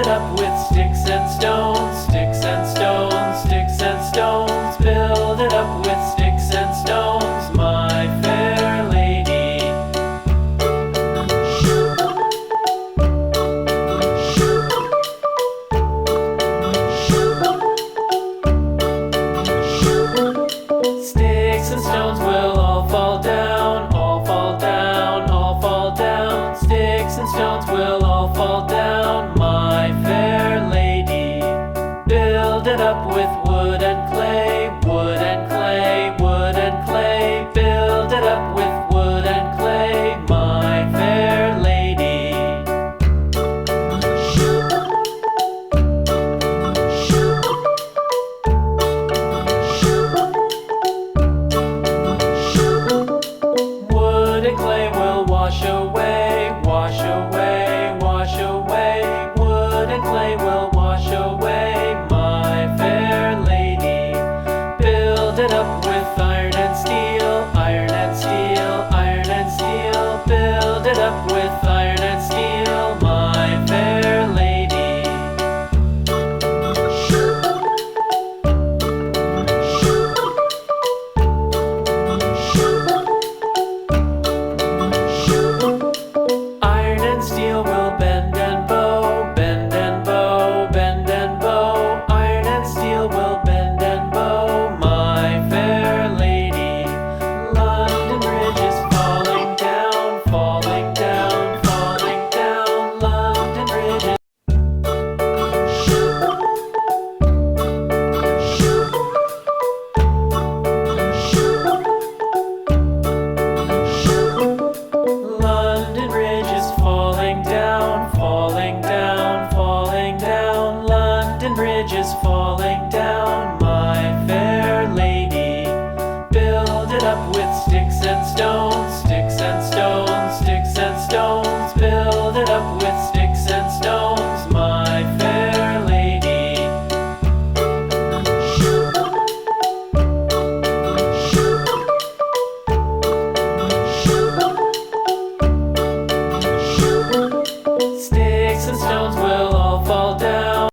it up with sticks and stones, sticks and stones, sticks and stones. Build it up with sticks and stones, my fair lady. Sticks and stones will all fall down, all fall down, all fall down. Sticks and stones will all fall down, my fair lady. Build it up with wood and